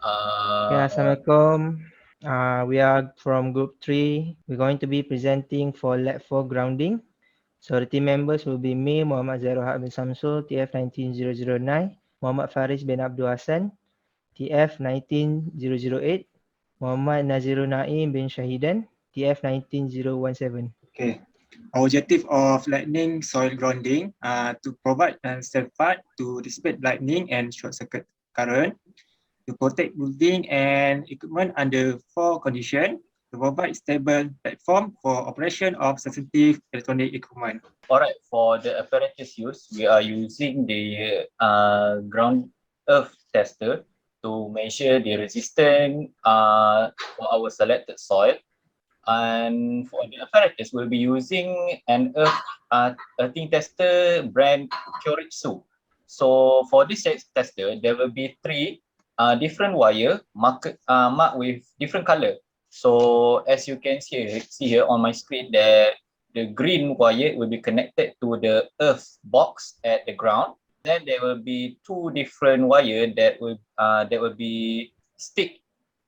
Okay, Assalamualaikum. We are from group 3. We're going to be presenting for lab 4 grounding. So the team members will be me, Muhammad ZAHIRUL bin SAMSOL, TF 19009, Muhammad FARIZ bin Abdul HASAN, TF 19008, Muhammad NAZIRULNAIM bin SHAHIDAN, TF 19017. Okay. Our objective of lightning soil grounding to provide a safe path to dissipate lightning and short circuit current, to protect building and equipment under 4 conditions, to provide stable platform for operation of sensitive electronic equipment. Alright, for the apparatus use, we are using the ground earth tester to measure the resistance for our selected soil. And for the apparatus, we'll be using an earthing tester brand Kyoritsu. So for this tester, there will be 3 different wire marked with different color. So as you can see here on my screen, that the green wire will be connected to the earth box at the ground. Then there will be 2 different wire that will be stick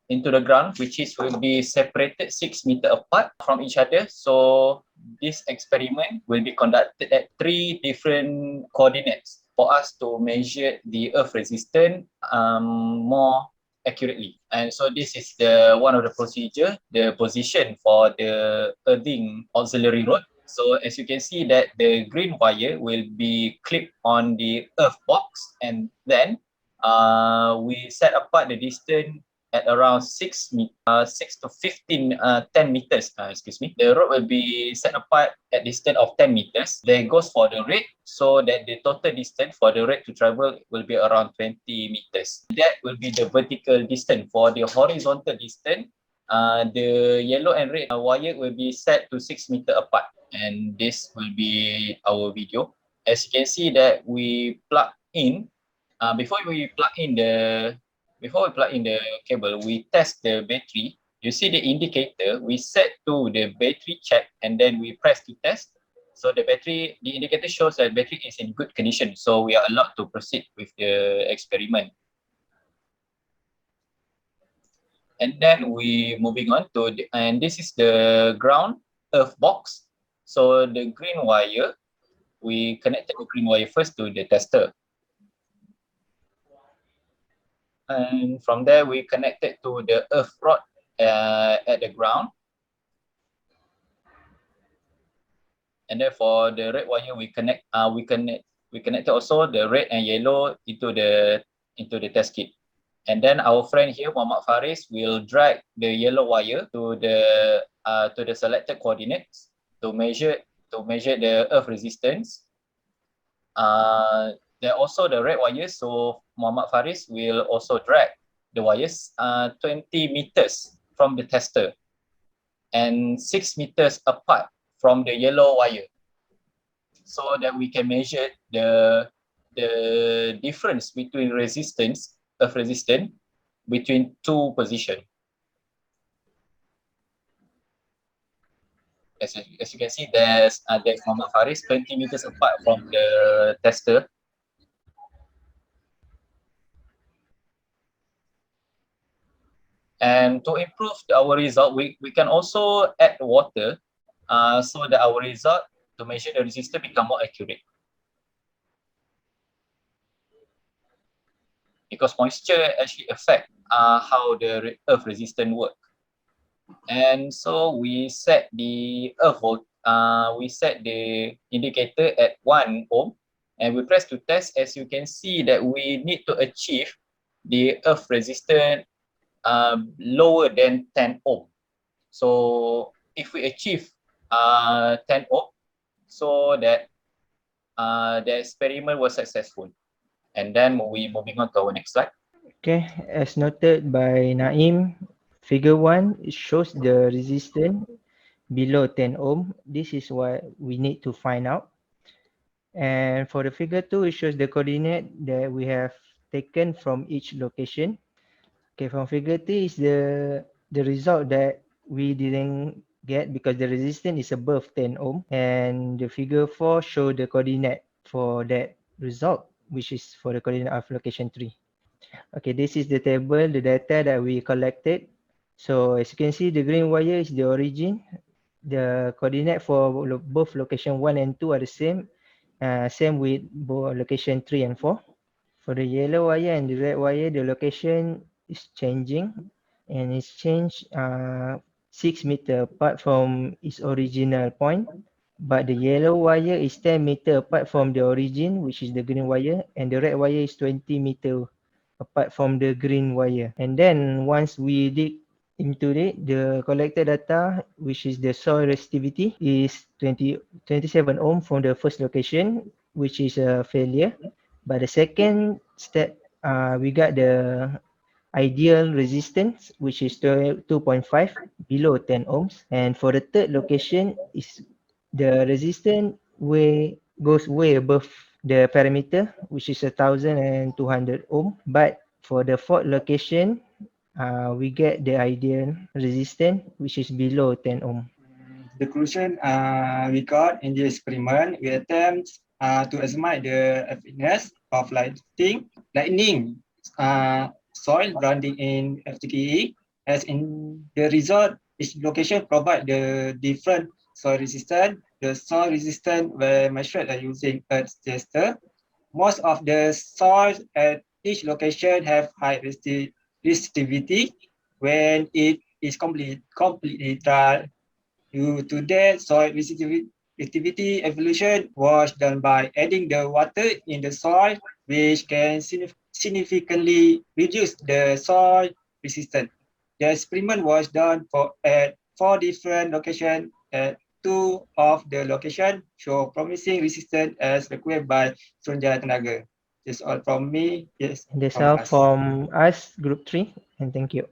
into the ground, which will be separated 6 meters apart from each other. So this experiment will be conducted at 3 different coordinates for us to measure the earth resistance more accurately. And so this is the one of the procedure, the position for the earthing auxiliary rod. So as you can see that the green wire will be clipped on the earth box, and then we set apart the distance at around 6 to 10 meters. The road will be set apart at distance of 10 meters. Then goes for the rate, so that the total distance for the rate to travel will be around 20 meters. That will be the vertical distance. For the horizontal distance, the yellow and red wire will be set to 6 meters apart. And this will be our video. As you can see that we plug in, before we plug in the cable, we test the battery. You see the indicator, we set to the battery check, and then we press to test. So the indicator shows that battery is in good condition. So we are allowed to proceed with the experiment. And then we moving on to and this is the ground earth box. So the green wire, we connected the green wire first to the tester. And from there, we connected to the earth rod at the ground. And then for the red wire, we connected also the red and yellow into the test kit. And then our friend here, Muhammad FARIZ, will drag the yellow wire to the selected coordinates to measure the earth resistance. There are also the red wires, so Muhammad FARIZ will also drag the wires 20 meters from the tester and 6 meters apart from the yellow wire, so that we can measure the difference between earth resistance between 2 positions. As you can see, there's Muhammad FARIZ 20 meters apart from the tester. And to improve our result, we can also add water so that our result to measure the resistance become more accurate. Because moisture actually affect how the earth resistance work. And so we set the indicator at 1 ohm, and we press to test. As you can see that we need to achieve the earth resistance lower than 10 ohm. So if we achieve 10 ohm, so that the experiment was successful. And then we moving on to our next slide. Okay, as noted by Naim, figure 1 it shows the resistance below 10 ohm. This is what we need to find out. And for the figure 2, it shows the coordinate that we have taken from each location. Okay, from figure 3 is the result that we didn't get because the resistance is above 10 ohm. And the figure 4 show the coordinate for that result, which is for the coordinate of location 3. Okay, this is the table, the data that we collected. So as you can see, the green wire is the origin. The coordinate for both location 1 and 2 are the same. Same with both location 3 and 4. For the yellow wire and the red wire, the location is changing and it's changed 6 meter apart from its original point. But the yellow wire is 10 meter apart from the origin, which is the green wire, and the red wire is 20 meter apart from the green wire. And then once we dig into it, the collected data, which is the soil resistivity, is 27 ohm from the first location, which is a failure. But the second step, we got the ideal resistance, which is 2.5 below 10 ohms. And for the third location, is the resistance goes way above the parameter, which is 1,200 ohm. But for the fourth location, we get the ideal resistance, which is below 10 ohm. The conclusion we got in this experiment, we attempt to estimate the effectiveness of lightning soil grounding in FTKE, as in the result, each location provide the different soil resistance. The soil resistance were measured using earth tester. Most of the soils at each location have high resistivity when it is completely dry. Due to that, soil resistivity evolution was done by adding the water in the soil, which can significantly reduce the soil resistance. The experiment was done at 4 different locations. At 2 of the locations show promising resistance as required by Sunjaya Tenaga. That's all from me. Yes, That's from all us. from us, Group 3, and thank you.